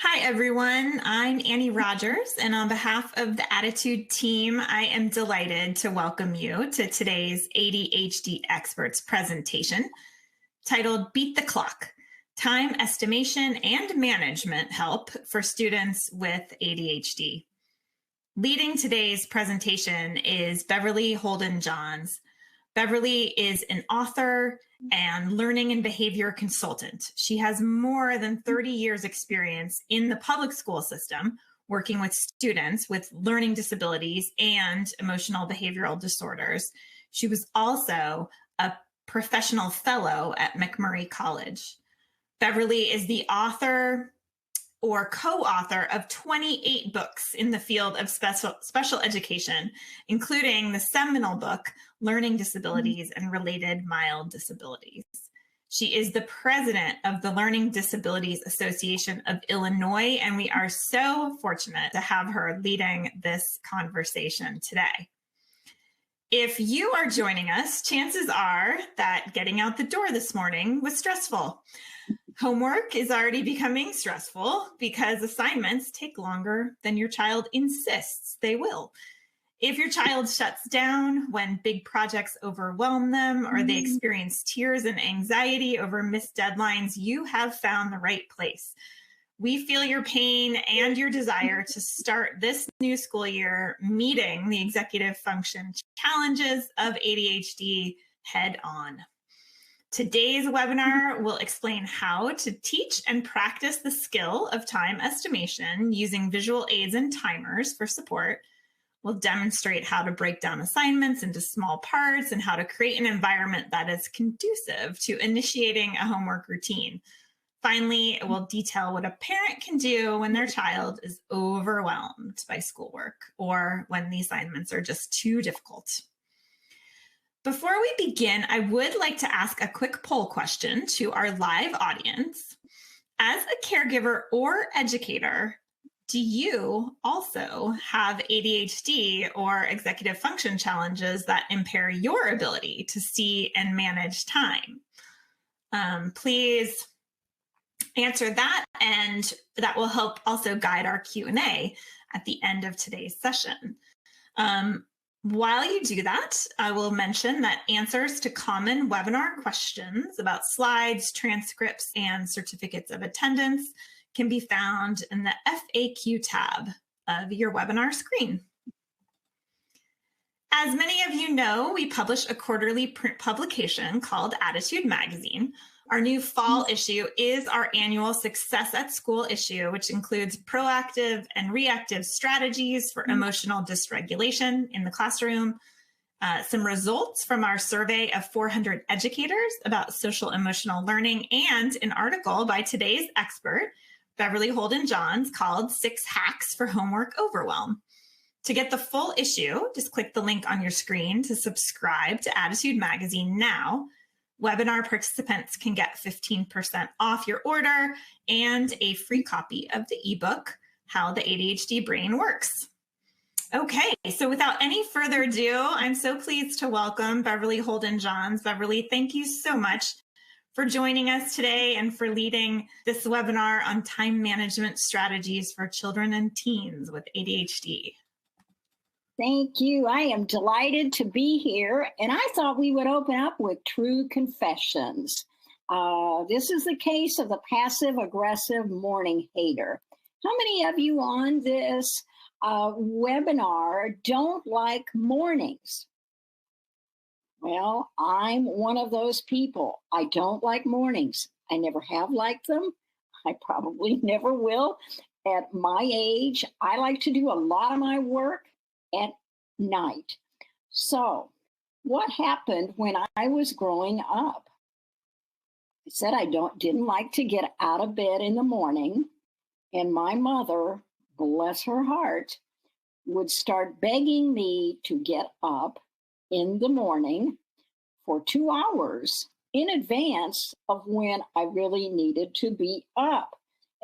Hi, everyone. I'm Annie Rogers, and on behalf of the ADDitude team, I am delighted to welcome you to today's ADHD Experts presentation titled Beat the Clock, Time Estimation and Management Help for Students with ADHD. Leading today's presentation is Beverley Holden Johns. Beverley is an author and learning and behavior consultant. She has more than 30 years experience in the public school system, working with students with learning disabilities and emotional behavioral disorders. She was also a professional fellow at McMurray College. Beverley is the author or co-author of 28 books in the field of special education, including the seminal book, Learning Disabilities and Related Mild Disabilities. She is the president of the Learning Disabilities Association of Illinois, and we are so fortunate to have her leading this conversation today. If you are joining us, chances are that getting out the door this morning was stressful. Homework is already becoming stressful because assignments take longer than your child insists they will. If your child shuts down when big projects overwhelm them or they experience tears and anxiety over missed deadlines, you have found the right place. We feel your pain and your desire to start this new school year meeting the executive function challenges of ADHD head on. Today's webinar will explain how to teach and practice the skill of time estimation using visual aids and timers for support. We'll demonstrate how to break down assignments into small parts and how to create an environment that is conducive to initiating a homework routine. Finally, we'll detail what a parent can do when their child is overwhelmed by schoolwork or when the assignments are just too difficult. Before we begin, I would like to ask a quick poll question to our live audience. As a caregiver or educator, do you also have ADHD or executive function challenges that impair your ability to see and manage time? Please answer that, and that will help also guide our Q&A at the end of today's session. While you do that, I will mention that answers to common webinar questions about slides, transcripts, and certificates of attendance can be found in the FAQ tab of your webinar screen. As many of you know, we publish a quarterly print publication called ADDitude Magazine. Our new fall issue is our annual Success at School issue, which includes proactive and reactive strategies for emotional dysregulation in the classroom, some results from our survey of 400 educators about social emotional learning, and an article by today's expert, Beverley Holden Johns, called 6 Hacks for Homework Overwhelm. To get the full issue, just click the link on your screen to subscribe to ADDitude Magazine now. Webinar participants can get 15% off your order and a free copy of the ebook, How the ADHD Brain Works. Okay, so without any further ado, I'm so pleased to welcome Beverley Holden Johns. Beverley, thank you so much for joining us today and for leading this webinar on time management strategies for children and teens with ADHD. Thank you. I am delighted to be here, and I thought we would open up with true confessions. This is the case of the passive-aggressive morning hater. How many of you on this webinar don't like mornings? Well, I'm one of those people. I don't like mornings. I never have liked them. I probably never will. At my age, I like to do a lot of my work at night. So what happened when I was growing up? I said I didn't like to get out of bed in the morning, and my mother, bless her heart, would start begging me to get up in the morning for 2 hours in advance of when I really needed to be up.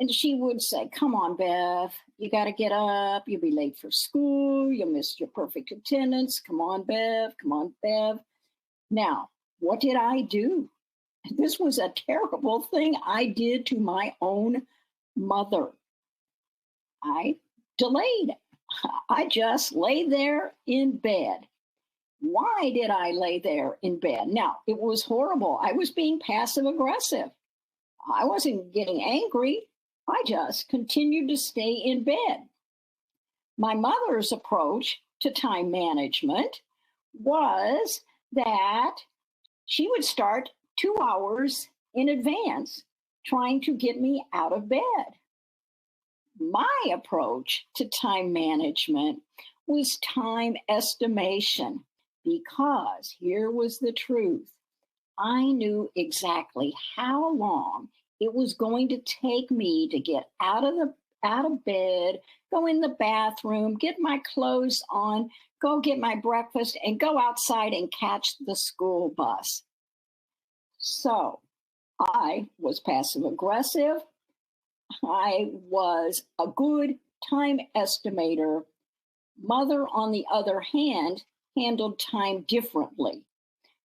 And she would say, come on, Bev, you got to get up. You'll be late for school. You'll miss your perfect attendance. Come on, Bev. Come on, Bev. Now, what did I do? This was a terrible thing I did to my own mother. I delayed. I just lay there in bed. Why did I lay there in bed? Now, it was horrible. I was being passive aggressive. I wasn't getting angry. I just continued to stay in bed. My mother's approach to time management was that she would start 2 hours in advance trying to get me out of bed. My approach to time management was time estimation, because here was the truth. I knew exactly how long it was going to take me to get out of bed, go in the bathroom, get my clothes on, go get my breakfast, and go outside and catch the school bus. So I was passive aggressive. I was a good time estimator. Mother, on the other hand, handled time differently.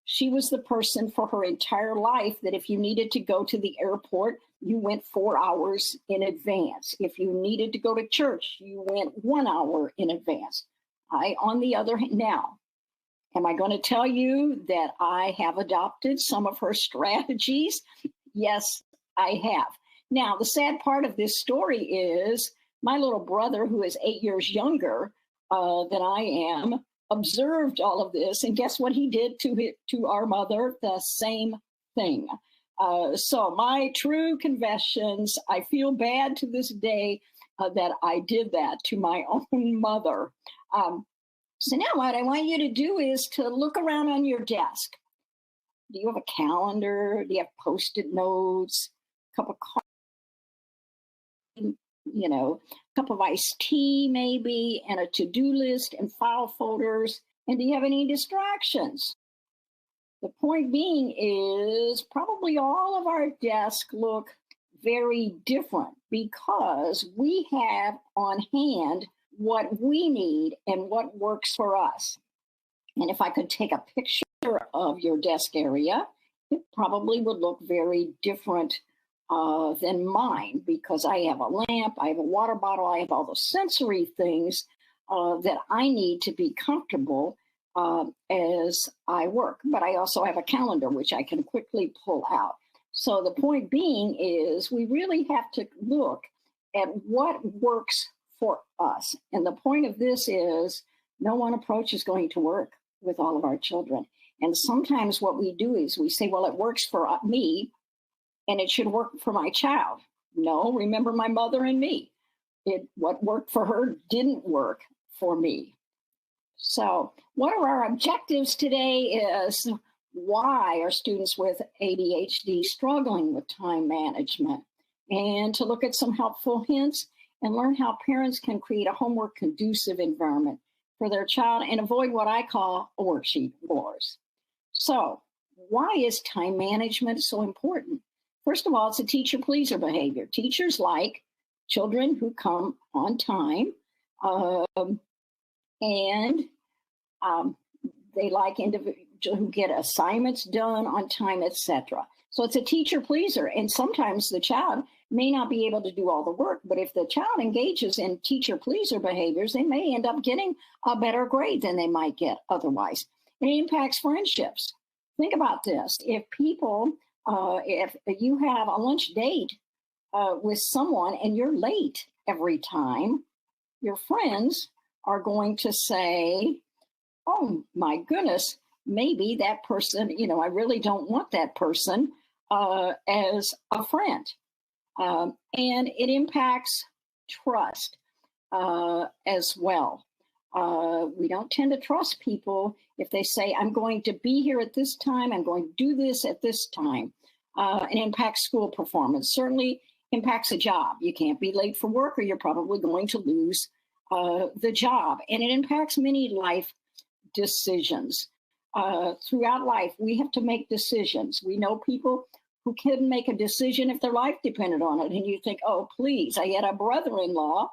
She was the person for her entire life that if you needed to go to the airport, you went 4 hours in advance. If you needed to go to church, you went 1 hour in advance. I, on the other hand, now, am I going to tell you that I have adopted some of her strategies? Yes, I have. Now, the sad part of this story is my little brother, who is 8 years younger than I am, observed all of this, and guess what he did to our mother? The same thing. So my true confessions, I feel bad to this day that I did that to my own mother. So now what I want you to do is to look around on your desk. Do you have a calendar? Do you have Post-it notes? A cup of coffee? A cup of iced tea maybe, and a to-do list and file folders. And do you have any distractions? The point being is probably all of our desks look very different because we have on hand what we need and what works for us. And if I could take a picture of your desk area, it probably would look very different than mine, because I have a lamp, I have a water bottle, I have all the sensory things that I need to be comfortable as I work. But I also have a calendar, which I can quickly pull out. So the point being is we really have to look at what works for us. And the point of this is no one approach is going to work with all of our children. And sometimes what we do is we say, well, it works for me, and it should work for my child. No, remember my mother and me. What worked for her didn't work for me. So what are our objectives today is why are students with ADHD struggling with time management? And to look at some helpful hints and learn how parents can create a homework conducive environment for their child and avoid what I call a worksheet wars. So why is time management so important? First of all, it's a teacher pleaser behavior. Teachers like children who come on time, and they like individuals who get assignments done on time, etc. So it's a teacher pleaser. And sometimes the child may not be able to do all the work, but if the child engages in teacher pleaser behaviors, they may end up getting a better grade than they might get otherwise. And it impacts friendships. Think about this. If you have a lunch date with someone and you're late every time, your friends are going to say, oh my goodness, maybe that person, I really don't want that person as a friend. And it impacts trust as well. We don't tend to trust people if they say, I'm going to be here at this time, I'm going to do this at this time. It impacts school performance, certainly impacts a job. You can't be late for work or you're probably going to lose the job. And it impacts many life decisions. Throughout life, we have to make decisions. We know people who couldn't make a decision if their life depended on it. And you think, oh, please, I had a brother-in-law.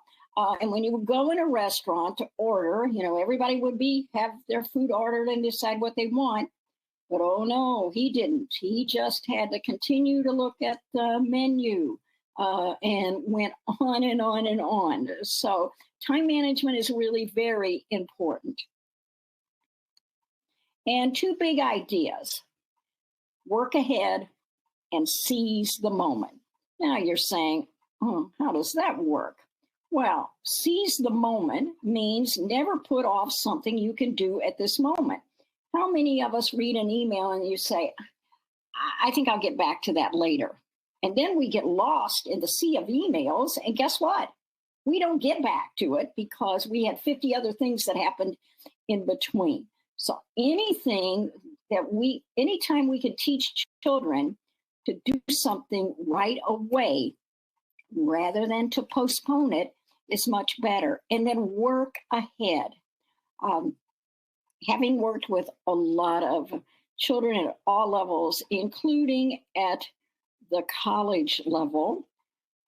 And when you would go in a restaurant to order, everybody would have their food ordered and decide what they want. But oh no, he didn't. He just had to continue to look at the menu. and went on and on and on. So time management is really very important. And two big ideas: work ahead and seize the moment. Now you're saying, oh, how does that work? Well, seize the moment means never put off something you can do at this moment. How many of us read an email and you say, I think I'll get back to that later? And then we get lost in the sea of emails. And guess what? We don't get back to it because we had 50 other things that happened in between. So anytime we can teach children to do something right away rather than to postpone it is much better. And then work ahead. Having worked with a lot of children at all levels, including at the college level,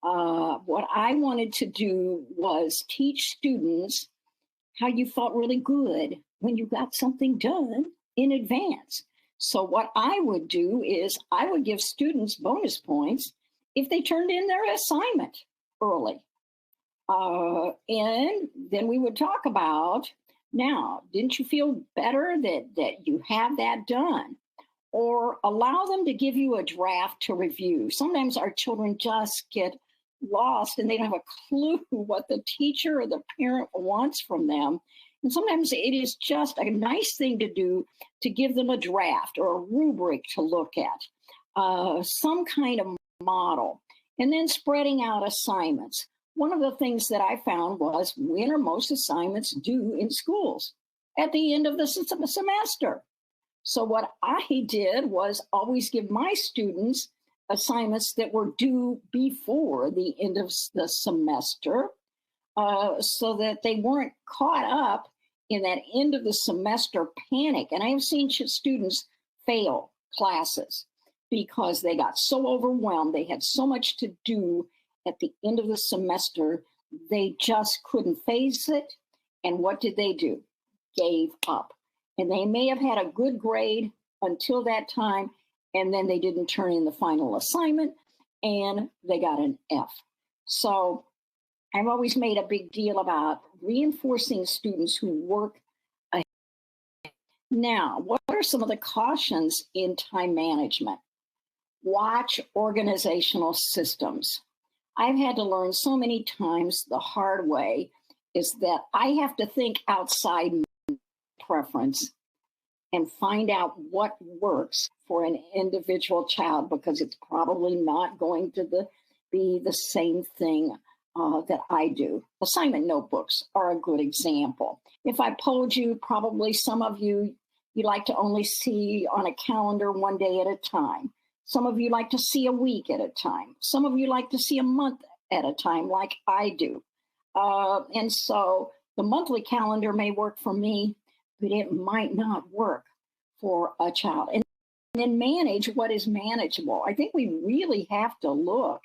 what I wanted to do was teach students how you felt really good when you got something done in advance. So what I would do is I would give students bonus points if they turned in their assignment early. And then we would talk about, now, didn't you feel better that you have that done? Or allow them to give you a draft to review. Sometimes our children just get lost and they don't have a clue what the teacher or the parent wants from them. And sometimes it is just a nice thing to do to give them a draft or a rubric to look at, some kind of model, and then spreading out assignments. One of the things that I found was, when are most assignments due in schools? At the end of the semester. So what I did was always give my students assignments that were due before the end of the semester, so that they weren't caught up in that end of the semester panic. And I have seen students fail classes because they got so overwhelmed. They had so much to do at the end of the semester, they just couldn't face it. And what did they do? Gave up. And they may have had a good grade until that time, and then they didn't turn in the final assignment, and they got an F. So I've always made a big deal about reinforcing students who work ahead. Now, what are some of the cautions in time management? Watch organizational systems. I've had to learn so many times the hard way is that I have to think outside preference and find out what works for an individual child, because it's probably not going to be the same thing that I do. Assignment notebooks are a good example. If I polled you, probably some of you like to only see on a calendar one day at a time. Some of you like to see a week at a time. Some of you like to see a month at a time, like I do. And so the monthly calendar may work for me, but it might not work for a child. And then manage what is manageable. I think we really have to look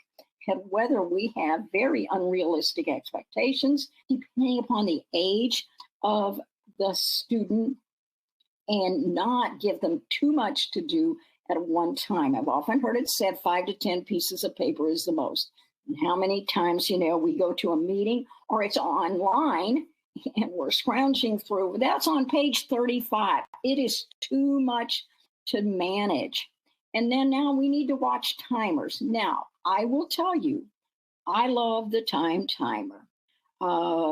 at whether we have very unrealistic expectations, depending upon the age of the student, and not give them too much to do at one time. I've often heard it said 5 to 10 pieces of paper is the most. And how many times, we go to a meeting or it's online and we're scrounging through. That's on page 35. It is too much to manage. And then now we need to watch timers. Now, I will tell you, I love the time timer.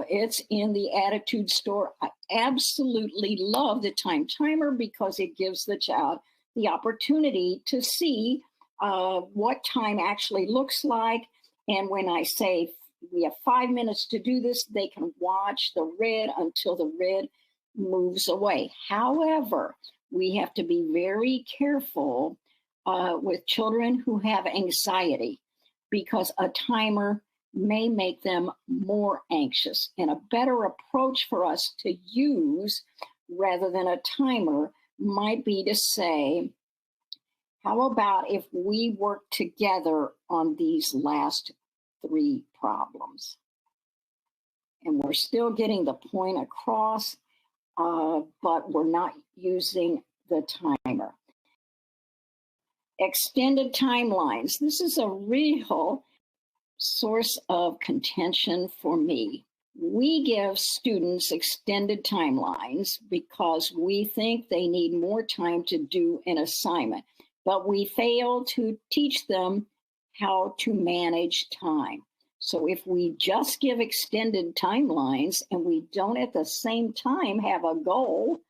It's in the ADDitude store. I absolutely love the time timer because it gives the child the opportunity to see what time actually looks like. And when I say we have 5 minutes to do this, they can watch the red until the red moves away. However, we have to be very careful with children who have anxiety, because a timer may make them more anxious. And a better approach for us to use rather than a timer might be to say, how about if we work together on these last 3 problems? And we're still getting the point across, but we're not using the timer. Extended timelines. This is a real source of contention for me. We give students extended timelines because we think they need more time to do an assignment, but we fail to teach them how to manage time. So if we just give extended timelines and we don't at the same time have a goal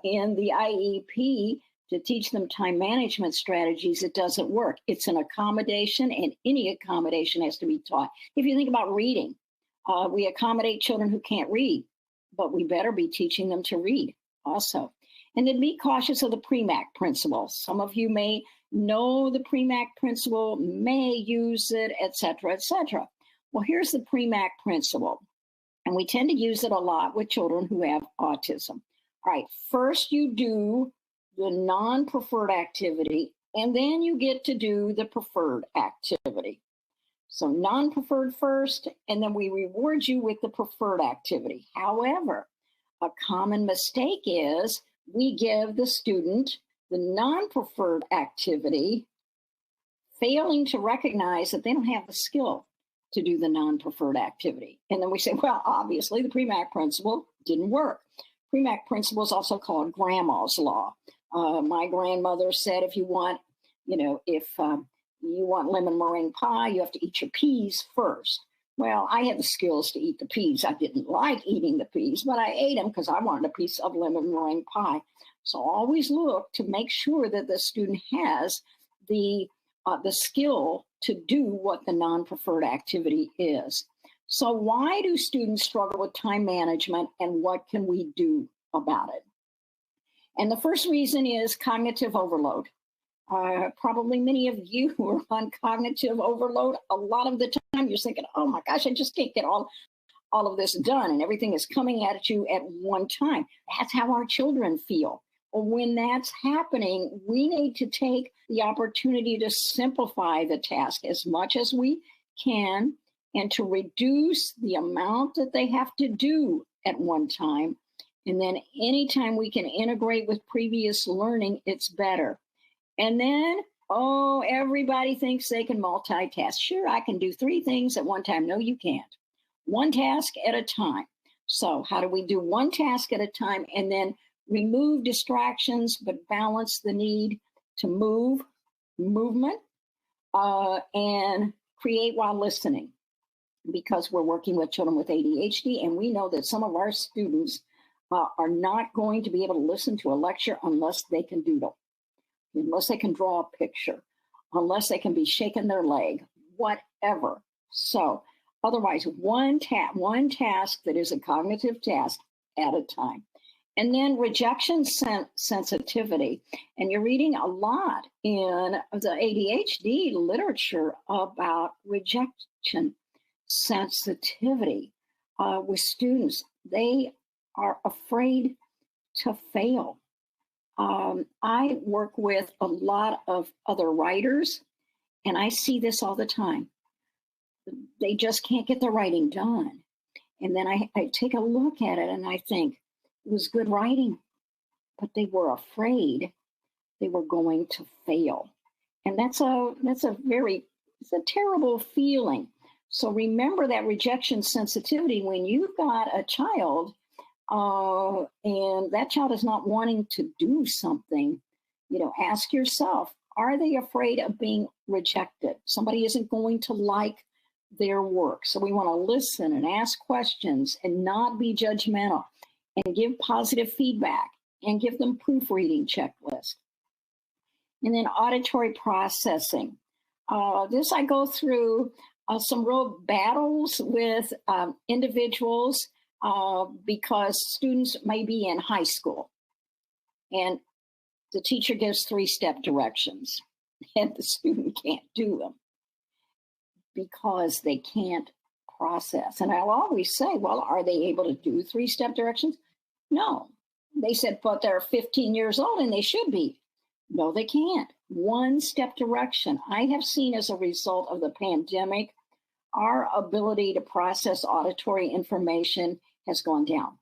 in the IEP to teach them time management strategies, it doesn't work. It's an accommodation, and any accommodation has to be taught. If you think about reading, we accommodate children who can't read, but we better be teaching them to read also. And then be cautious of the PREMAC principle. Some of you may know the PREMAC principle, may use it, et cetera, et cetera. Well, here's the PREMAC principle, and we tend to use it a lot with children who have autism. All right, first you do the non-preferred activity, and then you get to do the preferred activity. So non-preferred first, and then we reward you with the preferred activity. However, a common mistake is we give the student the non-preferred activity, failing to recognize that they don't have the skill to do the non-preferred activity. And then we say, well, obviously the PREMAC principle didn't work. PREMAC principle is also called Grandma's law. My grandmother said, if you want lemon meringue pie, you have to eat your peas first. Well, I had the skills to eat the peas. I didn't like eating the peas, but I ate them because I wanted a piece of lemon meringue pie. So always look to make sure that the student has the skill to do what the non-preferred activity is. So why do students struggle with time management, and what can we do about it? And the first reason is cognitive overload. Probably many of you who are on cognitive overload, a lot of the time you're thinking, oh my gosh, I just can't get all of this done, and everything is coming at you at one time. That's how our children feel. Well, when that's happening, we need to take the opportunity to simplify the task as much as we can and to reduce the amount that they have to do at one time. And then anytime we can integrate with previous learning, it's better. And then, everybody thinks they can multitask. Sure, I can do 3 things at one time. No, you can't. One task at a time. So how do we do one task at a time and then remove distractions, but balance the need to movement, and create while listening? Because we're working with children with ADHD, and we know that some of our students are not going to be able to listen to a lecture unless they can doodle, unless they can draw a picture, unless they can be shaking their leg, whatever. So otherwise, one task that is a cognitive task at a time. And then rejection sensitivity. And you're reading a lot in the ADHD literature about rejection sensitivity with students. They are afraid to fail. I work with a lot of other writers, and I see this all the time. They just can't get the writing done. And then I take a look at it and I think, it was good writing, but they were afraid they were going to fail. And that's a terrible feeling. So remember that rejection sensitivity when you've got a child and that child is not wanting to do something, ask yourself, are they afraid of being rejected? Somebody isn't going to like their work. So we want to listen and ask questions and not be judgmental and give positive feedback and give them proofreading checklist. And then auditory processing. This I go through some real battles with individuals because students may be in high school and the teacher gives 3-step directions and the student can't do them because they can't process. And I'll always say, well, are they able to do 3-step directions? No. They said, but they're 15 years old and they should be. No, they can't. 1-step direction. I have seen as a result of the pandemic, our ability to process auditory information has gone down.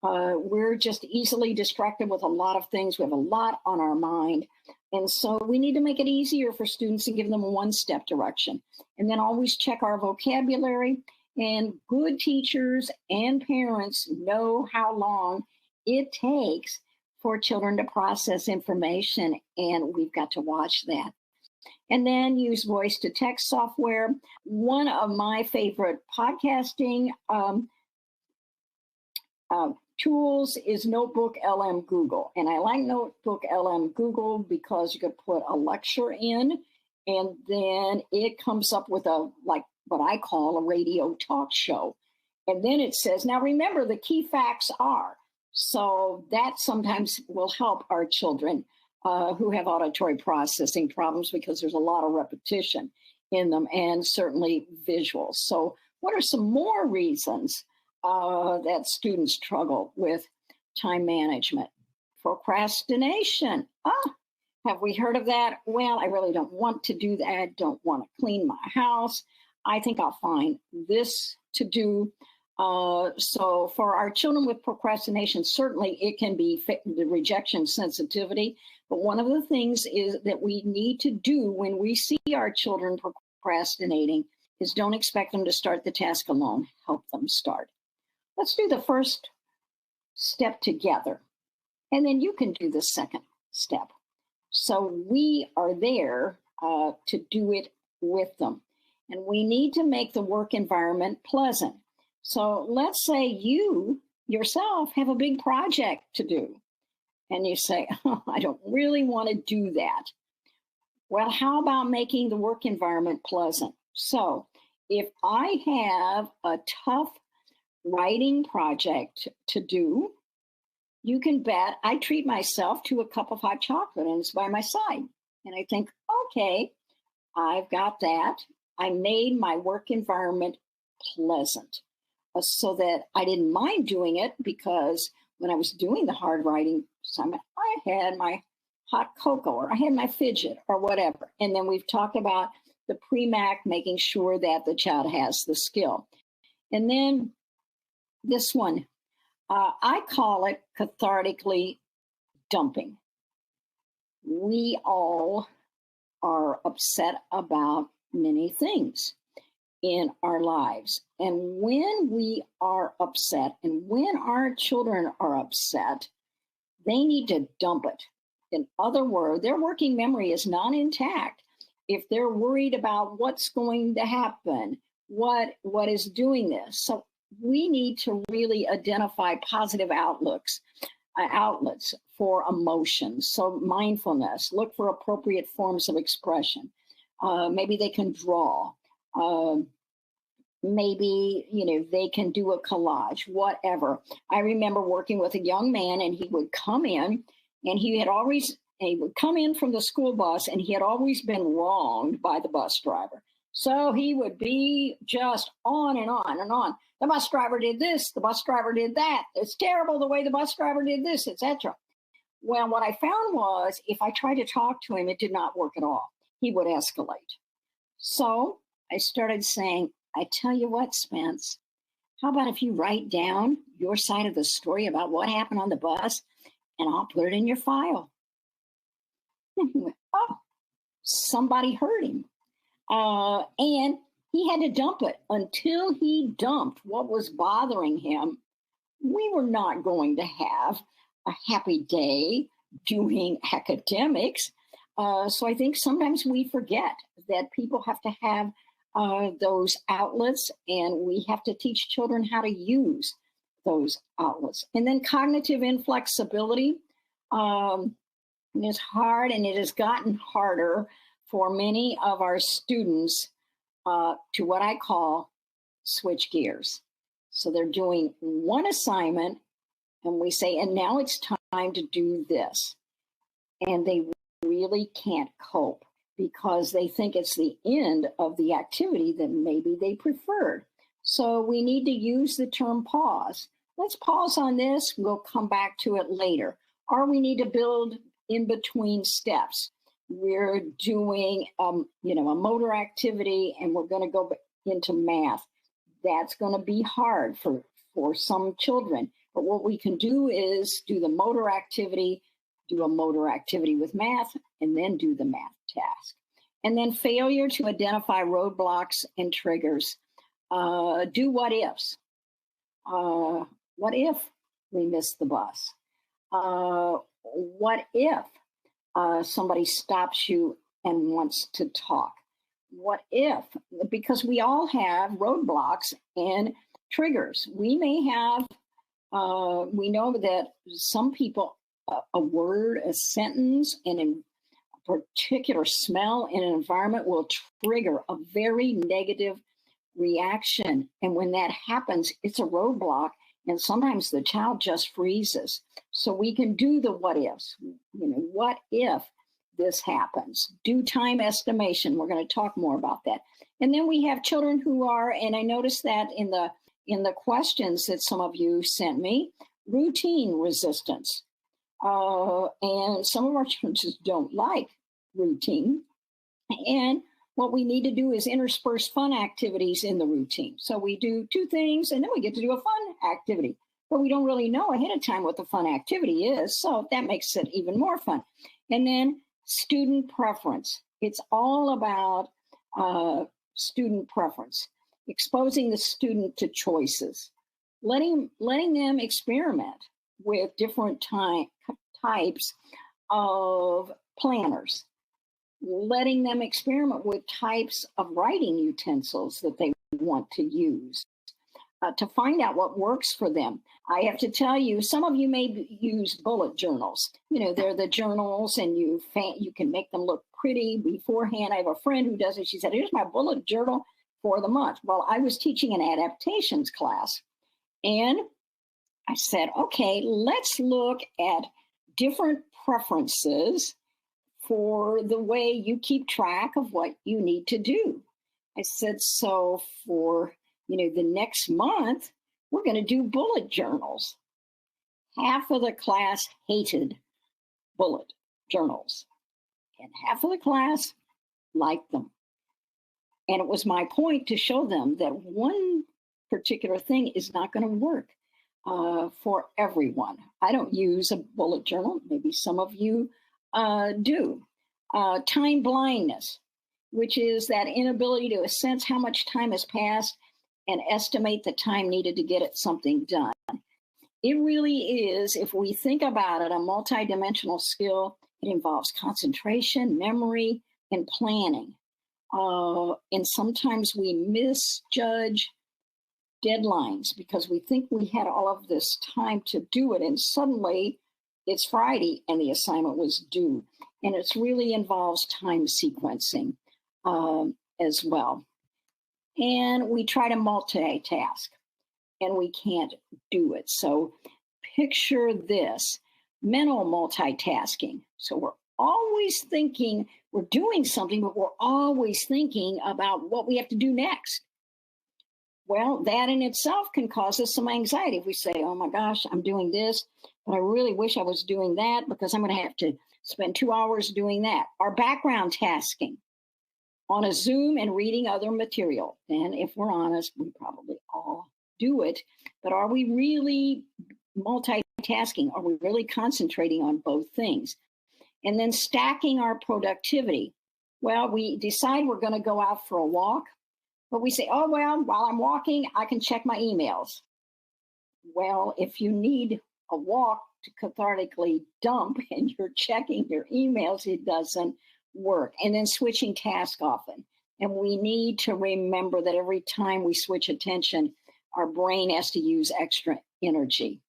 We're just easily distracted with a lot of things. We have a lot on our mind. And so we need to make it easier for students and give them a one-step direction. And then always check our vocabulary. And good teachers and parents know how long it takes for children to process information, and we've got to watch that. And then use voice to text software. One of my favorite podcasting tools is Notebook LM Google. And I like Notebook LM Google because you could put a lecture in, and then it comes up with like what I call a radio talk show. And then it says, now remember, the key facts are. So that sometimes will help our children who have auditory processing problems, because there's a lot of repetition in them, and certainly visuals. So what are some more reasons that students struggle with time management? Procrastination. Have we heard of that? Well, I really don't want to do that. I don't want to clean my house. I think I'll find this to do. So for our children with procrastination, certainly it can be the rejection sensitivity. But one of the things is that we need to do when we see our children procrastinating is don't expect them to start the task alone. Help them start. Let's do the first step together, and then you can do the second step. So we are there to do it with them. And we need to make the work environment pleasant. So let's say you yourself have a big project to do, and you say, oh, I don't really want to do that. Well, how about making the work environment pleasant? So if I have a tough writing project to do, you can bet I treat myself to a cup of hot chocolate and it's by my side. And I think, okay, I've got that. I made my work environment pleasant so that I didn't mind doing it, because when I was doing the hard writing assignment, I had my hot cocoa or I had my fidget or whatever. And then we've talked about the pre-MAC, making sure that the child has the skill. And then this one, I call it cathartically dumping. We all are upset about many things in our lives. And when we are upset and when our children are upset, they need to dump it. In other words, their working memory is not intact. If they're worried about what's going to happen, what is doing this. So we need to really identify positive outlets for emotions. So mindfulness, look for appropriate forms of expression. Maybe they can draw. Maybe, they can do a collage, whatever. I remember working with a young man, and he would come in, and he would come in from the school bus, and he had always been wronged by the bus driver. So he would be just on and on and on. The bus driver did this, the bus driver did that. It's terrible the way the bus driver did this, etc. Well, what I found was if I tried to talk to him, it did not work at all. He would escalate. So I started saying, I tell you what, Spence, how about if you write down your side of the story about what happened on the bus, and I'll put it in your file. And he went, oh, somebody heard him. And he had to dump it. Until he dumped what was bothering him, we were not going to have a happy day doing academics. So I think sometimes we forget that people have to have those outlets, and we have to teach children how to use those outlets. And then cognitive inflexibility is hard, and it has gotten harder for many of our students to what I call switch gears. So they're doing one assignment, and we say, and now it's time to do this. And they really can't cope because they think it's the end of the activity that maybe they preferred. So we need to use the term pause. Let's pause on this. We'll come back to it later. Or we need to build in between steps. We're doing, a motor activity, and we're going to go into math. That's going to be hard for some children. But what we can do is do the motor activity, do a motor activity with math, and then do the math task. And then failure to identify roadblocks and triggers. Do what ifs. What if we miss the bus? What if somebody stops you and wants to talk? What if? Because we all have roadblocks and triggers. We may have, we know that some people, a word, a sentence, and a particular smell in an environment will trigger a very negative reaction. And when that happens, it's a roadblock. And sometimes the child just freezes. So we can do the what ifs. What if this happens? Do time estimation. We're going to talk more about that. And then we have children who are, and I noticed that in the questions that some of you sent me, routine resistance. And some of our children just don't like routine. And what we need to do is intersperse fun activities in the routine. So we do two things, and then we get to do a fun activity. But we don't really know ahead of time what the fun activity is. So that makes it even more fun. And then student preference. It's all about student preference, exposing the student to choices, letting them experiment with different types of planners, letting them experiment with types of writing utensils that they want to use to find out what works for them. I have to tell you, some of you may use bullet journals. They're the journals, and you can make them look pretty beforehand. I have a friend who does it. She said, here's my bullet journal for the month. Well, I was teaching an adaptations class, and I said, okay, let's look at different preferences for the way you keep track of what you need to do. I said, so for, the next month, we're going to do bullet journals. Half of the class hated bullet journals, and half of the class liked them. And it was my point to show them that one particular thing is not going to work for everyone. I don't use a bullet journal. Maybe some of you do. Time blindness, which is that inability to sense how much time has passed and estimate the time needed to get something done. It really is, if we think about it, a multidimensional skill. It involves concentration, memory, and planning. And sometimes we misjudge deadlines because we think we had all of this time to do it, and suddenly it's Friday and the assignment was due. And it really involves time sequencing as well. And we try to multitask, and we can't do it. So picture this, mental multitasking. So we're always thinking we're doing something, but we're always thinking about what we have to do next. Well, that in itself can cause us some anxiety. If we say, oh my gosh, I'm doing this, but I really wish I was doing that because I'm going to have to spend 2 hours doing that. Our background tasking on a Zoom and reading other material. And if we're honest, we probably all do it. But are we really multitasking? Are we really concentrating on both things? And then stacking our productivity. Well, we decide we're going to go out for a walk, but we say, oh, well, while I'm walking, I can check my emails. Well, if you need a walk to cathartically dump and you're checking your emails, it doesn't work. And then switching tasks often. And we need to remember that every time we switch attention, our brain has to use extra energy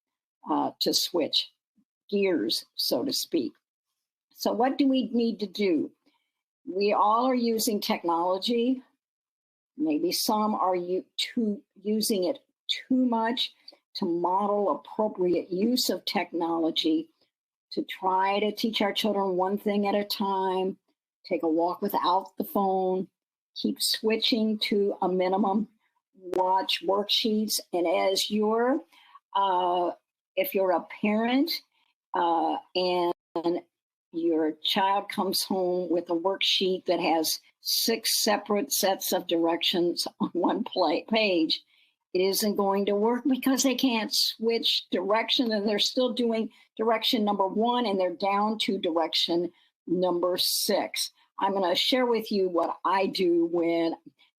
to switch gears, so to speak. So what do we need to do? We all are using technology. Maybe some are using it too much. To model appropriate use of technology, to try to teach our children one thing at a time, take a walk without the phone, keep switching to a minimum, watch worksheets. And as if you're a parent and your child comes home with a worksheet that has 6 separate sets of directions on one page, it isn't going to work because they can't switch direction and they're still doing direction number 1 and they're down to direction number 6. I'm going to share with you what I do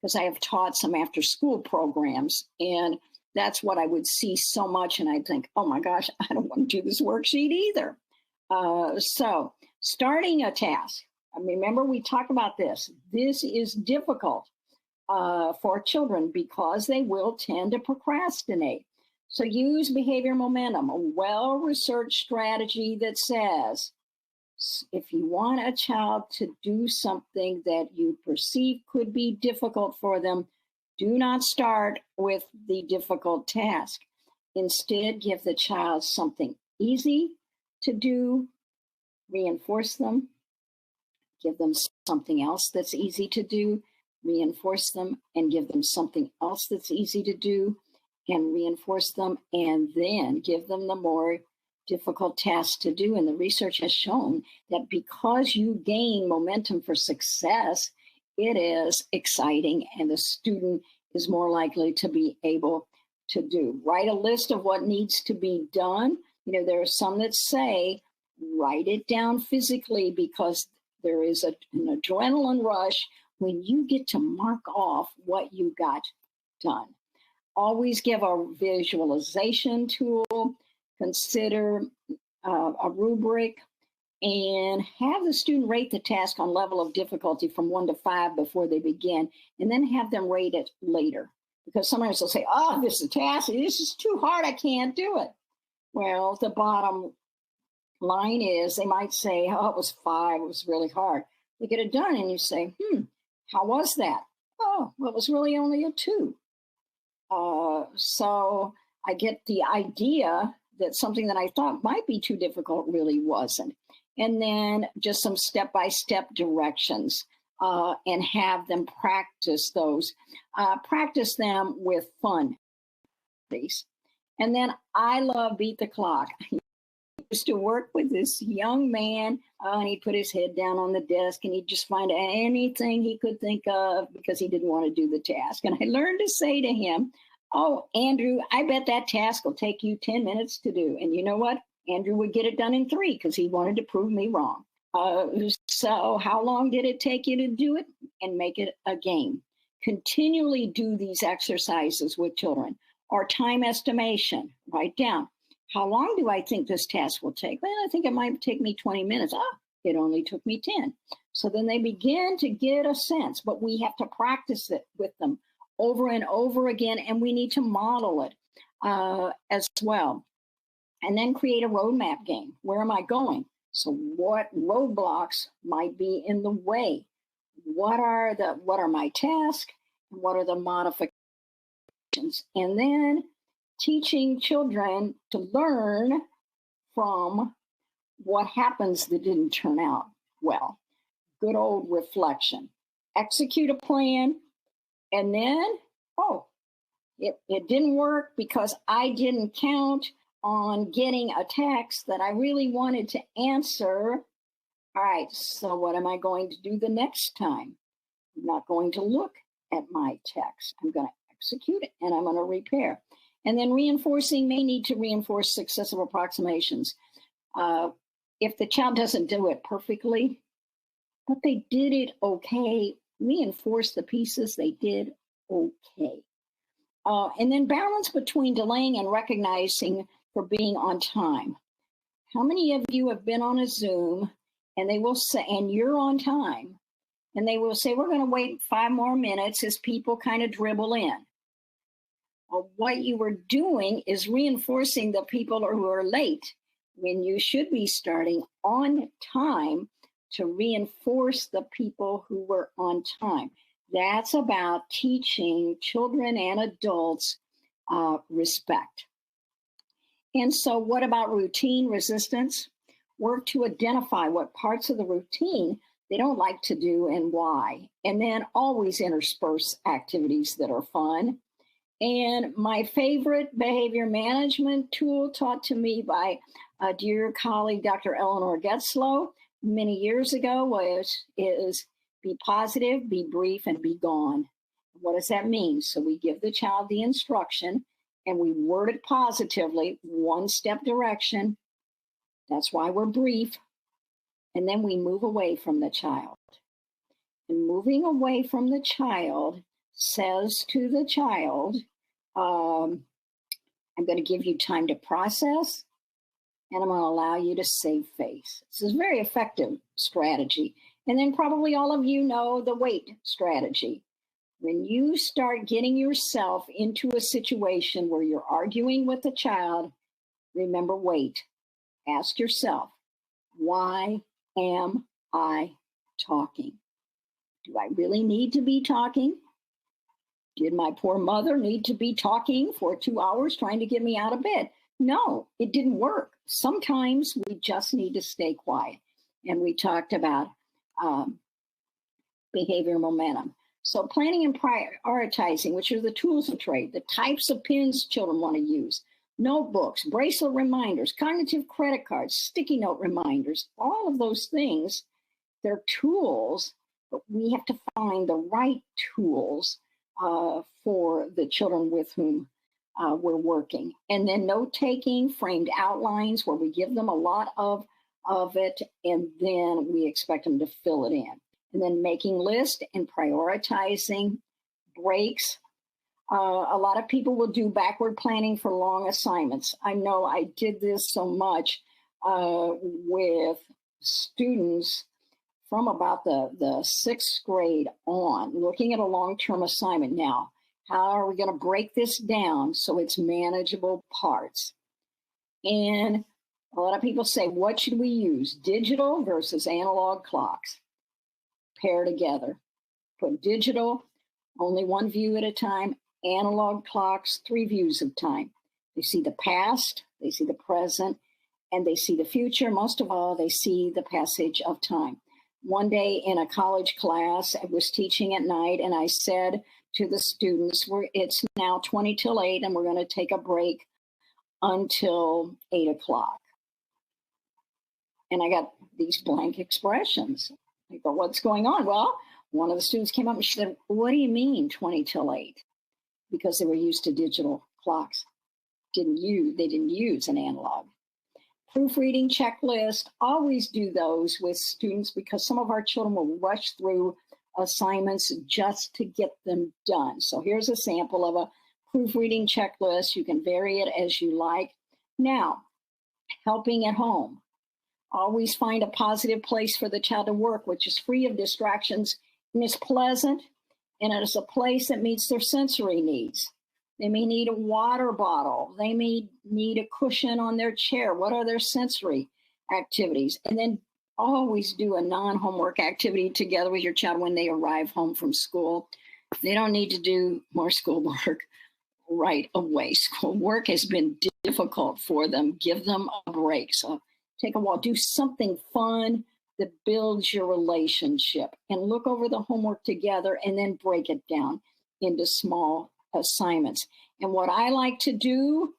because I have taught some after school programs, and that's what I would see so much. And I'd think, oh my gosh, I don't want to do this worksheet either. So starting a task, remember we talk about this. This is difficult for children because they will tend to procrastinate. So use behavior momentum, a well-researched strategy that says, if you want a child to do something that you perceive could be difficult for them, do not start with the difficult task. Instead, give the child something easy to do, reinforce them, give them something else that's easy to do, reinforce them, and give them something else that's easy to do, and reinforce them, and then give them the more difficult tasks to do. And the research has shown that because you gain momentum for success, it is exciting and the student is more likely to be able to do. Write a list of what needs to be done. There are some that say, write it down physically because there is an adrenaline rush when you get to mark off what you got done. Always give a visualization tool, consider a rubric, and have the student rate the task on level of difficulty from 1 to 5 before they begin, and then have them rate it later. Because sometimes they'll say, oh, this is a task, this is too hard, I can't do it. Well, the bottom line is they might say, oh, it was 5, it was really hard. They get it done and you say, how was that? Oh, well, it was really only a 2. So I get the idea that something that I thought might be too difficult really wasn't. And then just some step-by-step directions and have them practice those. Practice them with fun, please. And then I love Beat the Clock. I used to work with this young man, and he'd put his head down on the desk and he'd just find anything he could think of because he didn't want to do the task. And I learned to say to him, oh, Andrew, I bet that task will take you 10 minutes to do. And you know what? Andrew would get it done in 3 because he wanted to prove me wrong. So how long did it take you to do it? And make it a game. Continually do these exercises with children. Or time estimation. Write down, how long do I think this task will take? Well, I think it might take me 20 minutes. It only took me 10. So then they begin to get a sense, but we have to practice it with them over and over again, and we need to model it as well. And then create a roadmap game. Where am I going? So what roadblocks might be in the way? What are my tasks? And what are the modifications? And then teaching children to learn from what happens that didn't turn out well. Good old reflection. Execute a plan. And then, it didn't work because I didn't count on getting a text that I really wanted to answer. All right, so what am I going to do the next time? I'm not going to look at my text. I'm going to execute it and I'm going to repair. And then reinforcing may need to reinforce successive approximations. If the child doesn't do it perfectly, but they did it okay, reinforce the pieces they did okay. And then balance between delaying and recognizing for being on time. How many of you have been on a Zoom and they will say, and you're on time, and they will say, we're going to wait 5 more minutes as people kind of dribble in. Well, what you were doing is reinforcing the people who are late when you should be starting on time to reinforce the people who were on time. That's about teaching children and adults respect. And so what about routine resistance? Work to identify what parts of the routine they don't like to do and why. And then always intersperse activities that are fun. And my favorite behavior management tool taught to me by a dear colleague, Dr. Eleanor Getzlow, many years ago is be positive, be brief, and be gone. What does that mean? So we give the child the instruction and we word it positively, one step direction. That's why we're brief. And then we move away from the child. And moving away from the child says to the child, I'm going to give you time to process, and I'm going to allow you to save face. This is a very effective strategy. And then probably all of you know the wait strategy. When you start getting yourself into a situation where you're arguing with a child, remember, wait. Ask yourself, why am I talking? Do I really need to be talking? Did my poor mother need to be talking for 2 hours trying to get me out of bed? No, it didn't work. Sometimes we just need to stay quiet. And we talked about behavior momentum. So planning and prioritizing, which are the tools of trade, the types of pens children want to use, notebooks, bracelet reminders, cognitive credit cards, sticky note reminders, all of those things, they're tools, but we have to find the right tools for the children with whom we're working. And then note-taking, framed outlines, where we give them a lot of it, and then we expect them to fill it in. And then making lists and prioritizing breaks. A lot of people will do backward planning for long assignments. I know I did this so much with students from about the sixth grade on, looking at a long-term assignment. Now, how are we going to break this down so it's manageable parts? And a lot of people say, what should we use? Digital versus analog clocks. Pair together. Put digital, only one view at a time. Analog clocks, 3 views of time. They see the past, they see the present, and they see the future. Most of all, they see the passage of time. One day in a college class, I was teaching at night, and I said to the students, it's now 20 till 8, and we're going to take a break until 8 o'clock. And I got these blank expressions. I go, what's going on? Well, one of the students came up and she said, what do you mean 20 till 8? Because they were used to digital clocks. They didn't use an analog. Proofreading checklist, always do those with students because some of our children will rush through assignments just to get them done. So here's a sample of a proofreading checklist. You can vary it as you like. Now, helping at home. Always find a positive place for the child to work, which is free of distractions and is pleasant, and it is a place that meets their sensory needs. They may need a water bottle. They may need a cushion on their chair. What are their sensory activities? And then always do a non-homework activity together with your child when they arrive home from school. They don't need to do more schoolwork right away. Schoolwork has been difficult for them. Give them a break. So take a walk, do something fun that builds your relationship, and look over the homework together and then break it down into small assignments. And what I like to do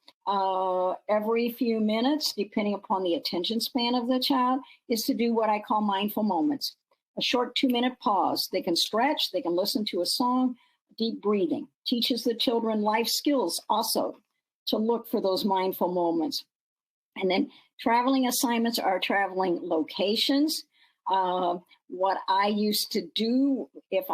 every few minutes, depending upon the attention span of the child, is to do what I call mindful moments. A short 2-minute pause. They can stretch, they can listen to a song. Deep breathing teaches the children life skills also to look for those mindful moments. And then traveling assignments are traveling locations. What I used to do if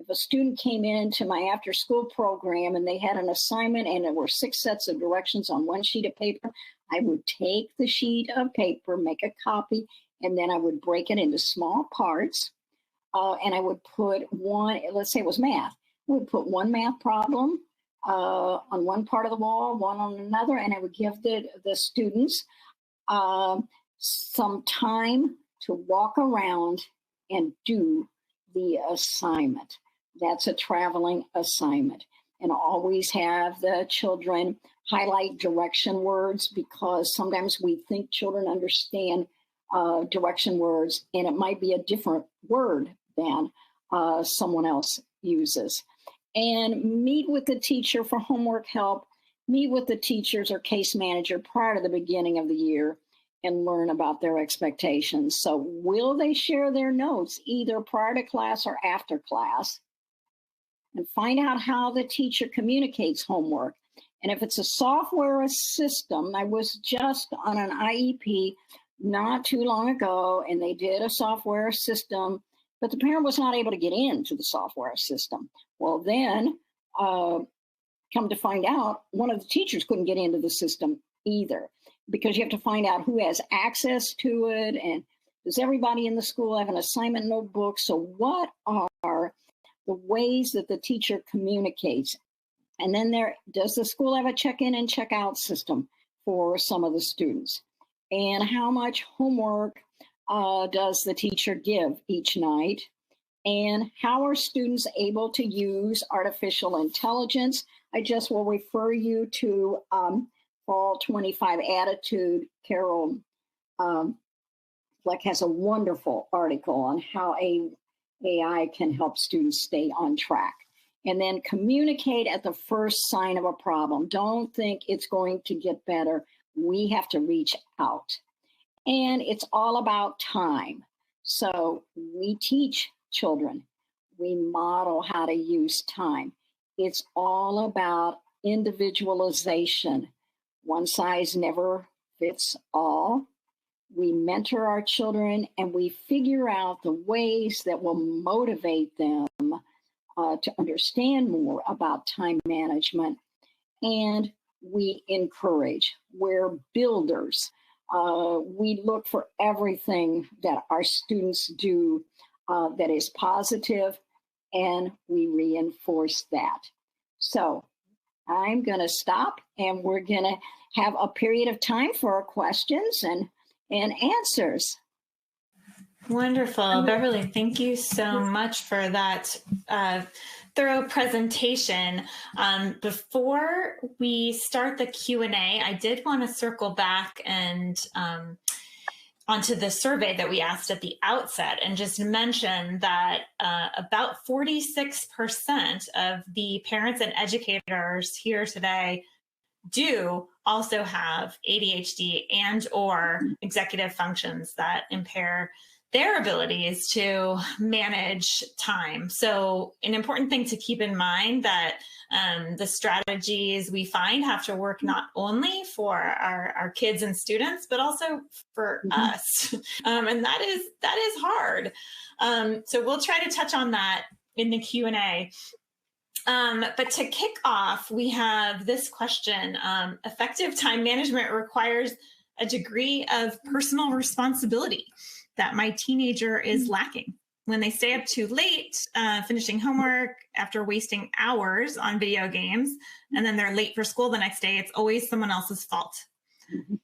a student came into my after school program and they had an assignment and there were 6 sets of directions on one sheet of paper, I would take the sheet of paper, make a copy, and then I would break it into small parts. And I would put one, let's say it was math, I would put one math problem on one part of the wall, one on another, and I would give the students some time to walk around and do the assignment. That's a traveling assignment. And always have the children highlight direction words, because sometimes we think children understand direction words, and it might be a different word than someone else uses. And meet with the teacher for homework help. Meet with the teachers or case manager prior to the beginning of the year and learn about their expectations. So will they share their notes either prior to class or after class? and find out how the teacher communicates homework. And if it's a software system, I was just on an IEP not too long ago, and they did a software system, but the parent was not able to get into the software system. Well, then come to find out, one of the teachers couldn't get into the system either, because you have to find out who has access to it, and does everybody in the school have an assignment notebook? So what are the ways that the teacher communicates? And then does the school have a check-in and check-out system for some of the students? And how much homework does the teacher give each night? And how are students able to use artificial intelligence? I just will refer you to Fall 25 ADDitude. Carol Fleck has a wonderful article on how AI can help students stay on track. And then communicate at the first sign of a problem. Don't think it's going to get better. We have to reach out. And it's all about time. So we teach children, we model how to use time. It's all about individualization. One size never fits all. We mentor our children and we figure out the ways that will motivate them to understand more about time management. And we encourage. We're builders. We look for everything that our students do that is positive, and we reinforce that. So I'm going to stop, and we're going to have a period of time for our questions and answers. Wonderful. Beverly, thank you so much for that thorough presentation. Before we start the Q&A, I did want to circle back and onto the survey that we asked at the outset and just mention that about 46% of the parents and educators here today do also have ADHD and or executive functions that impair their abilities to manage time. So an important thing to keep in mind that the strategies we find have to work not only for our kids and students, but also for us. And that is hard. So we'll try to touch on that in the Q&A. But to kick off, we have this question. Effective time management requires a degree of personal responsibility that my teenager is lacking. When they stay up too late, finishing homework after wasting hours on video games, and then they're late for school the next day, it's always someone else's fault.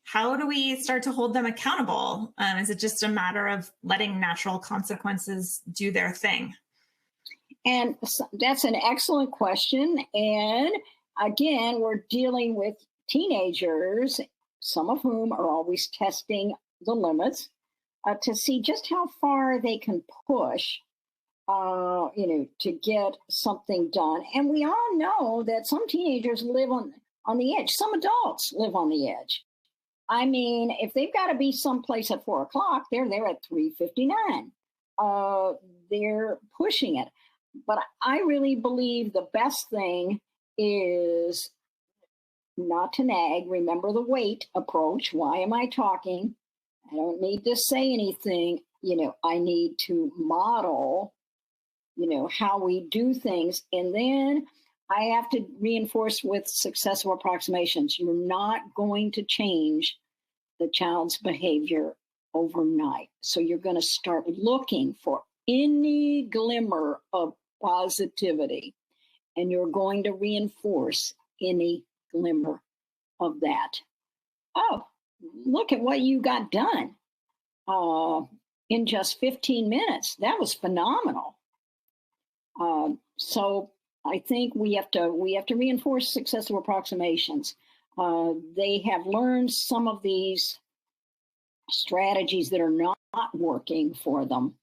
How do we start to hold them accountable? Is it just a matter of letting natural consequences do their thing? And that's an excellent question. And again, we're dealing with teenagers, some of whom are always testing the limits to see just how far they can push, to get something done. And we all know that some teenagers live on the edge. Some adults live on the edge. I mean, if they've got to be someplace at 4 o'clock, they're there at 3:59. They're pushing it. But I really believe the best thing is not to nag. Remember the wait approach. Why am I talking? I don't need to say anything. I need to model, how we do things. And then I have to reinforce with successive approximations. You're not going to change the child's behavior overnight. So you're going to start looking for any glimmer of positivity, and you're going to reinforce any glimmer of that. Oh, look at what you got done in just 15 minutes. That was phenomenal. So I think we have to reinforce successive approximations. They have learned some of these strategies that are not working for them.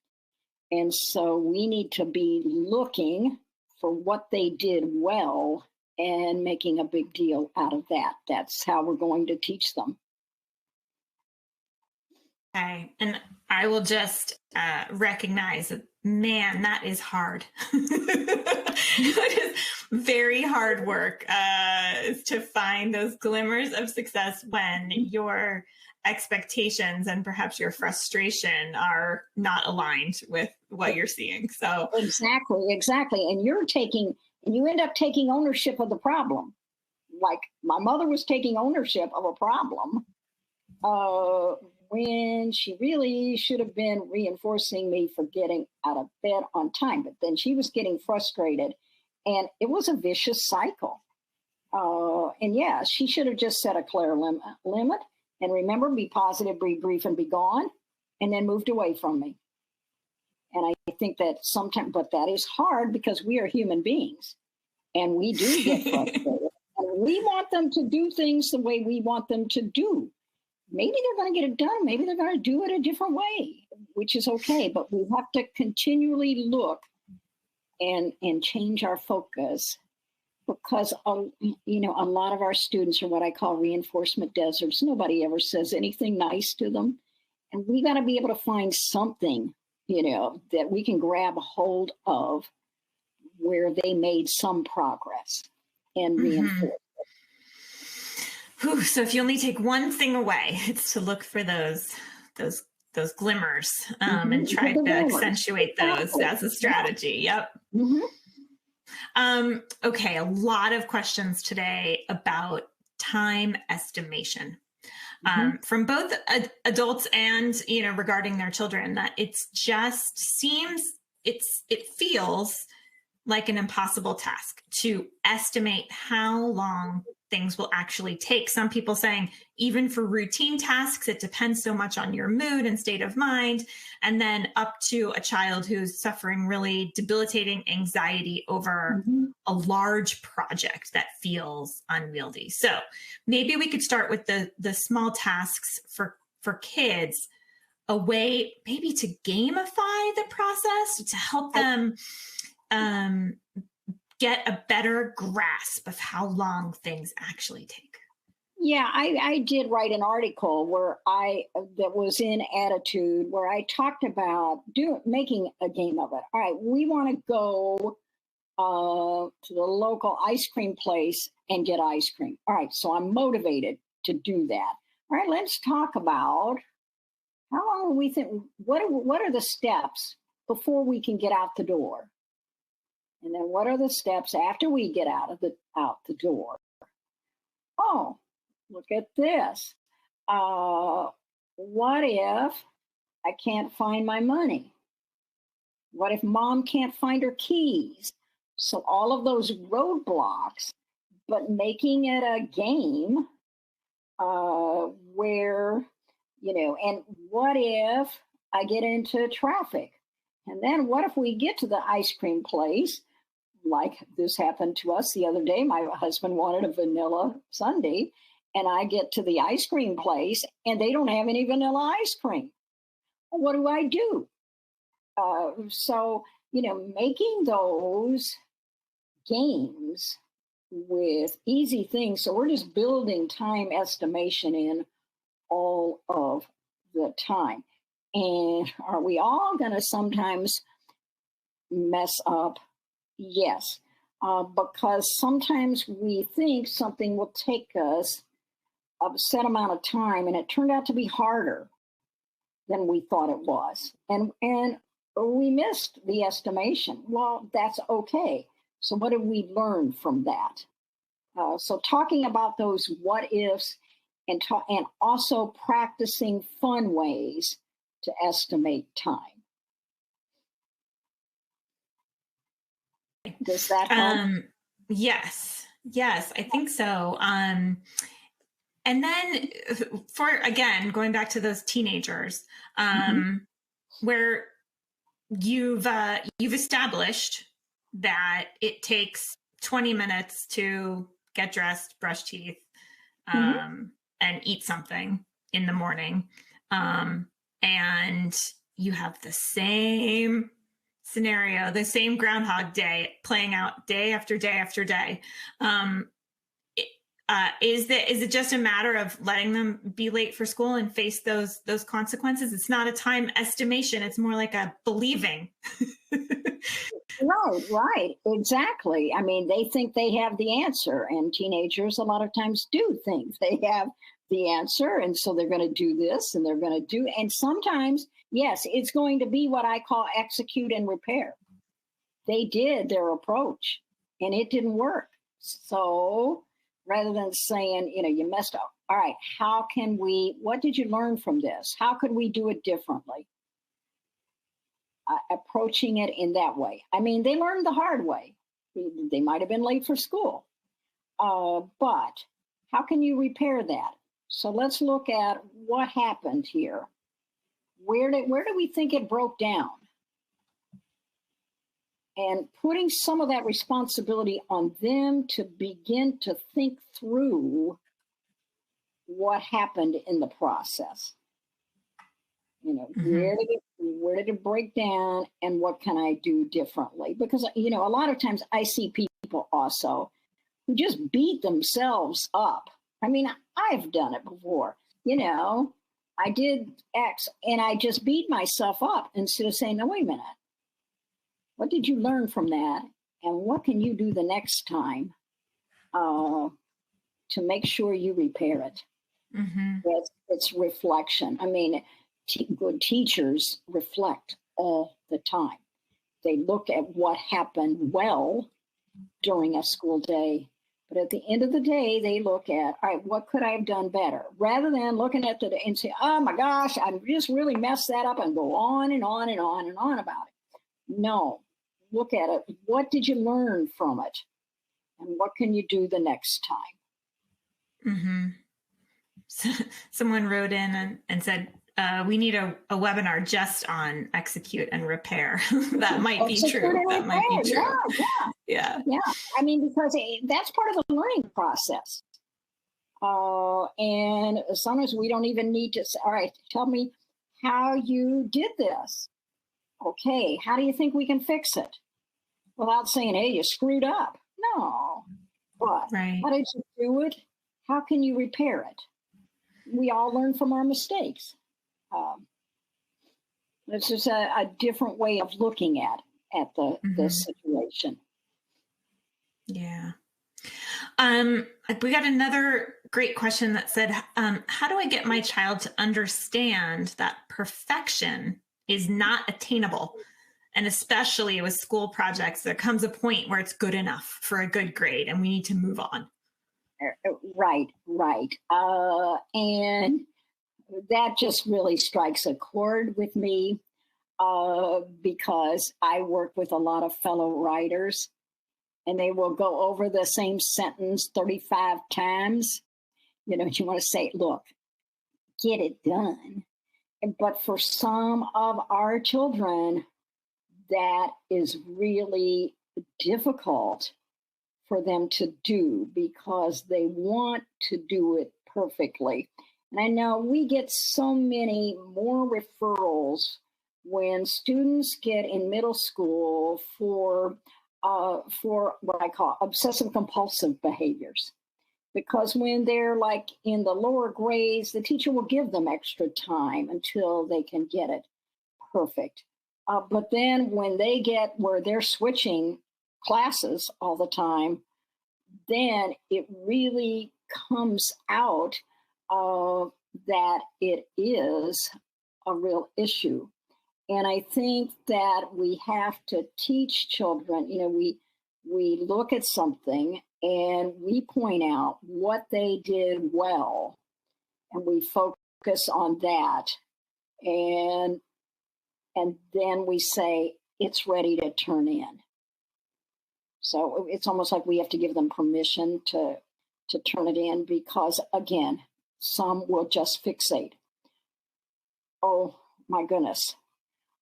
And so we need to be looking for what they did well and making a big deal out of that. That's how we're going to teach them. Okay. And I will just recognize that, man, that is hard. It is very hard work is to find those glimmers of success when your expectations and perhaps your frustration are not aligned with what you're seeing. So, Exactly. And you end up taking ownership of the problem. Like my mother was taking ownership of a problem uh, when she really should have been reinforcing me for getting out of bed on time. But then she was getting frustrated, and it was a vicious cycle. And yeah, she should have just set a clear limit and remember, be positive, be brief, and be gone, and then moved away from me. And I think that sometimes, but that is hard because we are human beings and we do get frustrated. And we want them to do things the way we want them to do. Maybe they're going to get it done. Maybe they're going to do it a different way, which is okay. But we have to continually look and change our focus because, a lot of our students are what I call reinforcement deserts. Nobody ever says anything nice to them. And we got to be able to find something, that we can grab hold of where they made some progress and reinforce. So if you only take one thing away, it's to look for those glimmers and try to accentuate those as a strategy. Yep. Okay, a lot of questions today about time estimation from both adults and regarding their children. That it feels like an impossible task to estimate how long things will actually take. Some people saying even for routine tasks, it depends so much on your mood and state of mind. And then up to a child who's suffering really debilitating anxiety over a large project that feels unwieldy. So maybe we could start with the small tasks for kids, a way maybe to gamify the process to help them get a better grasp of how long things actually take. Yeah, I did write an article that was in ADDitude where I talked about making a game of it. All right, we want to go to the local ice cream place and get ice cream. All right, so I'm motivated to do that. All right, let's talk about how long do we think, what are the steps before we can get out the door? And then what are the steps after we get out the door? Oh, look at this. What if I can't find my money? What if mom can't find her keys? So all of those roadblocks, but making it a game where, and what if I get into traffic? And then what if we get to the ice cream place? Like this happened to us the other day. My husband wanted a vanilla sundae, and I get to the ice cream place and they don't have any vanilla ice cream. What do I do? So, making those games with easy things. So we're just building time estimation in all of the time. And are we all going to sometimes mess up? Yes, because sometimes we think something will take us a set amount of time, and it turned out to be harder than we thought it was. And we missed the estimation. Well, that's okay. So what did we learn from that? So talking about those what ifs and also practicing fun ways to estimate time. Does that help? Yes, I think so. And then going back to those teenagers, where you've established that it takes 20 minutes to get dressed, brush teeth, and eat something in the morning. And you have the same scenario, the same Groundhog Day playing out day after day after day. Is it just a matter of letting them be late for school and face those consequences? It's not a time estimation. It's more like a believing. Right, right, exactly. I mean, they think they have the answer, and teenagers a lot of times do think they have the answer, and so they're going to do this and they're going to do, and sometimes, yes, it's going to be what I call execute and repair. They did their approach and it didn't work. So rather than saying, you messed up, all right, what did you learn from this? How could we do it differently? Approaching it in that way. I mean, they learned the hard way. They might have been late for school, but how can you repair that? So let's look at what happened here. Where do we think it broke down? And putting some of that responsibility on them to begin to think through what happened in the process. Where did it break down and what can I do differently? Because, a lot of times I see people also who just beat themselves up. I mean, I've done it before. I did X and I just beat myself up instead of saying, no, wait a minute. What did you learn from that? And what can you do the next time to make sure you repair it? Mm-hmm. It's reflection. I mean, good teachers reflect all the time. They look at what happened well during a school day. But at the end of the day, they look at, all right, what could I have done better? Rather than looking at the and say, oh my gosh, I just really messed that up and go on and on and on and on about it. No, look at it. What did you learn from it? And what can you do the next time? Mm-hmm. So, someone wrote in and said, we need a webinar just on execute and repair. That might be true. That might be true. Yeah. I mean, because that's part of the learning process. And sometimes we don't even need to say, all right, tell me how you did this. Okay, how do you think we can fix it? Without saying, hey, you screwed up. No. But how did you do it? How can you repair it? We all learn from our mistakes. It's just a different way of looking at the situation. Yeah. We got another great question that said, how do I get my child to understand that perfection is not attainable? And especially with school projects, there comes a point where it's good enough for a good grade and we need to move on. Right. And that just really strikes a chord with me because I work with a lot of fellow writers and they will go over the same sentence 35 times. You want to say, look, get it done. But for some of our children, that is really difficult for them to do because they want to do it perfectly. And I know we get so many more referrals when students get in middle school for what I call obsessive compulsive behaviors. Because when they're like in the lower grades, the teacher will give them extra time until they can get it perfect. But then when they get where they're switching classes all the time, then it really comes out that it is a real issue. And I think that we have to teach children, we look at something and we point out what they did well and we focus on that. And then we say, it's ready to turn in. So it's almost like we have to give them permission to turn it in because, again, some will just fixate. Oh, my goodness.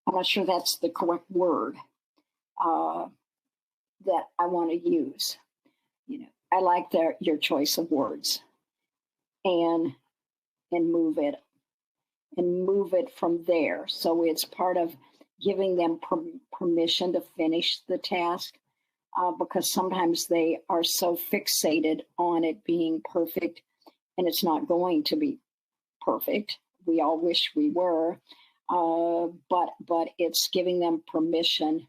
I'm not sure that's the correct word that I want to use. I like your choice of words and move it from there. So it's part of giving them permission to finish the task. because sometimes they are so fixated on it being perfect, and it's not going to be perfect. We all wish we were, but it's giving them permission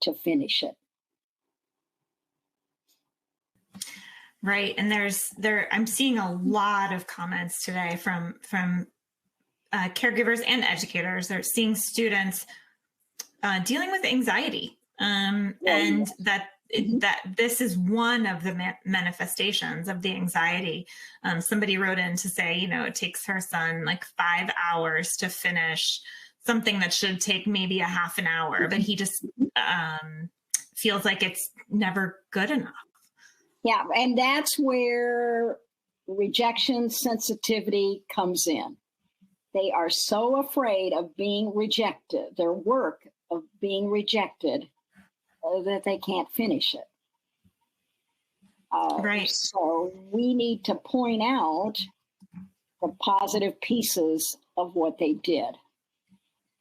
to finish it. Right. And I'm seeing a lot of comments today from caregivers and educators. They're seeing students dealing with anxiety, and that this is one of the manifestations of the anxiety. Somebody wrote in to say, it takes her son like 5 hours to finish something that should take maybe a half an hour, but he just feels like it's never good enough. Yeah, and that's where rejection sensitivity comes in. They are so afraid of being rejected, their work of being rejected, that they can't finish it. Right. So we need to point out the positive pieces of what they did.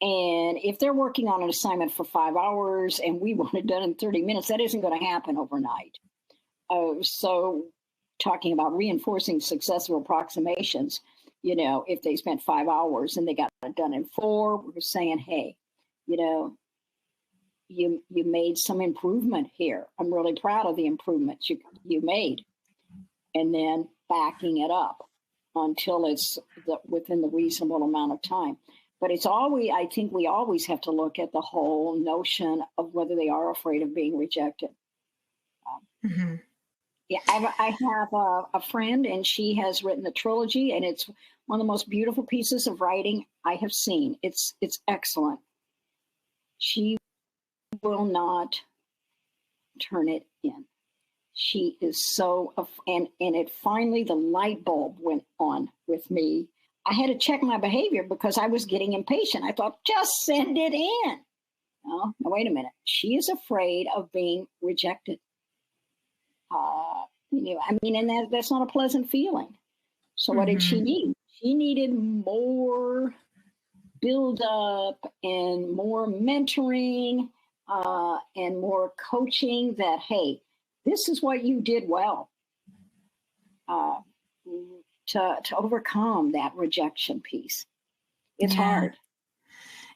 And if they're working on an assignment for 5 hours and we want it done in 30 minutes, that isn't going to happen overnight. So talking about reinforcing successful approximations, if they spent 5 hours and they got it done in 4, we're saying, hey, you made some improvement here. I'm really proud of the improvements you made. And then backing it up until it's within the reasonable amount of time. But I think we always have to look at the whole notion of whether they are afraid of being rejected. Mm-hmm. Yeah, I have a friend, and she has written the trilogy, and it's one of the most beautiful pieces of writing I have seen. It's excellent. She will not turn it in. She is so, and it finally, the light bulb went on with me. I had to check my behavior because I was getting impatient. I thought, just send it in. No, wait a minute. She is afraid of being rejected. And that's not a pleasant feeling. So what did she need? She needed more build up and more mentoring and more coaching that, hey, this is what you did well to overcome that rejection piece. It's hard.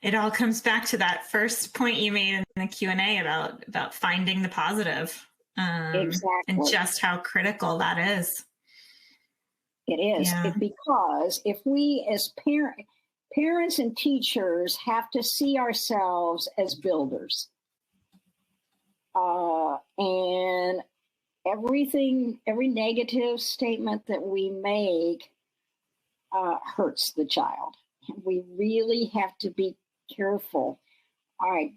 It all comes back to that first point you made in the Q&A about finding the positive. Exactly. And just how critical that is. It is. Because if we as parents and teachers have to see ourselves as builders, and every negative statement that we make hurts the child. We really have to be careful. All right.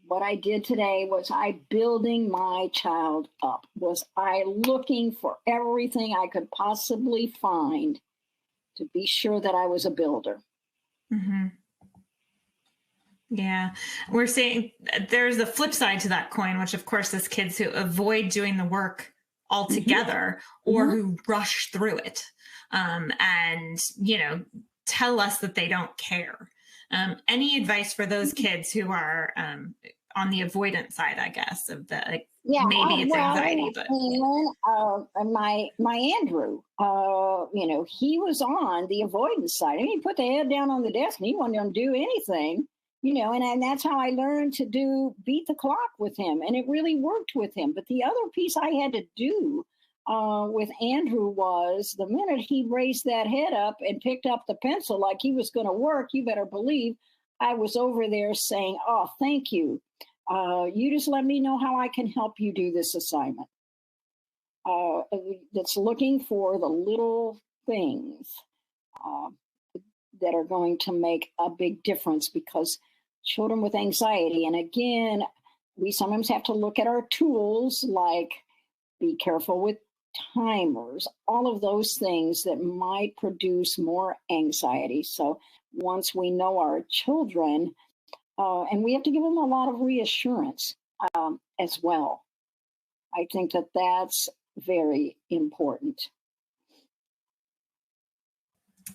What I did today, was I building my child up? Was I looking for everything I could possibly find to be sure that I was a builder? Mm-hmm. Yeah. We're saying there's a flip side to that coin, which of course is kids who avoid doing the work altogether or who rush through it and, tell us that they don't care. Any advice for those kids who are on the avoidant side, I guess, of the maybe it's anxiety, but and my Andrew, he was on the avoidance side. I mean, he put the head down on the desk and he wasn't going to do anything, and that's how I learned to beat the clock with him, and it really worked with him. But the other piece I had to do with Andrew was the minute he raised that head up and picked up the pencil like he was going to work, you better believe I was over there saying, oh, thank you. You just let me know how I can help you do this assignment. That's looking for the little things that are going to make a big difference, because children with anxiety, and again, we sometimes have to look at our tools, like be careful with timers, all of those things that might produce more anxiety. So once we know our children, and we have to give them a lot of reassurance as well. I think that that's very important.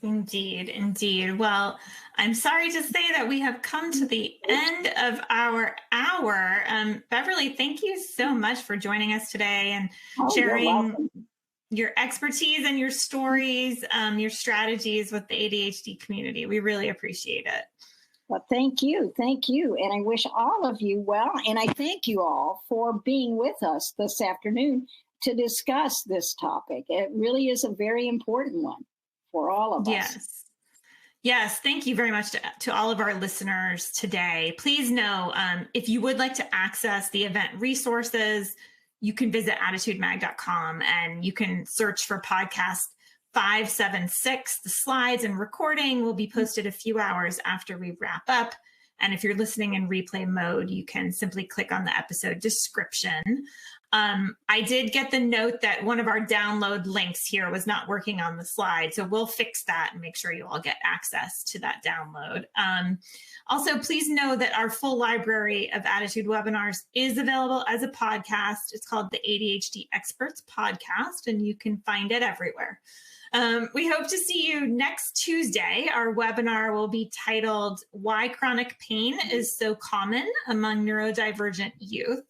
Indeed, indeed. Well, I'm sorry to say that we have come to the end of our hour. Beverly, thank you so much for joining us today and Oh, you're sharing welcome. your expertise and your stories, your strategies with the ADHD community. We really appreciate it. Well, thank you. Thank you. And I wish all of you well. And I thank you all for being with us this afternoon to discuss this topic. It really is a very important one for all of us. Yes. Yes, thank you very much to all of our listeners today. Please know if you would like to access the event resources, you can visit attitudemag.com and you can search for podcast 576. The slides and recording will be posted a few hours after we wrap up. And if you're listening in replay mode, you can simply click on the episode description. I did get the note that one of our download links here was not working on the slide. So we'll fix that and make sure you all get access to that download. Also, please know that our full library of ADDitude webinars is available as a podcast. It's called the ADHD Experts podcast, and you can find it everywhere. We hope to see you next Tuesday. Our webinar will be titled Why Chronic Pain is So Common Among Neurodivergent Youth.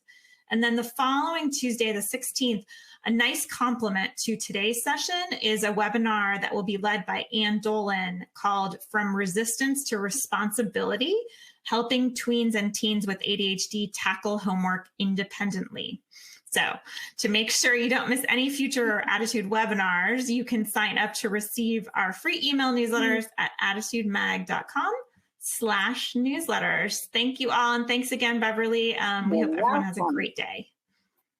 And then the following Tuesday, the 16th, a nice complement to today's session is a webinar that will be led by Ann Dolan called From Resistance to Responsibility, Helping Tweens and Teens with ADHD Tackle Homework Independently. So to make sure you don't miss any future ADDitude webinars, you can sign up to receive our free email newsletters at attitudemag.com/newsletters. Thank you all. And thanks again, Beverly. We hope everyone has a great day.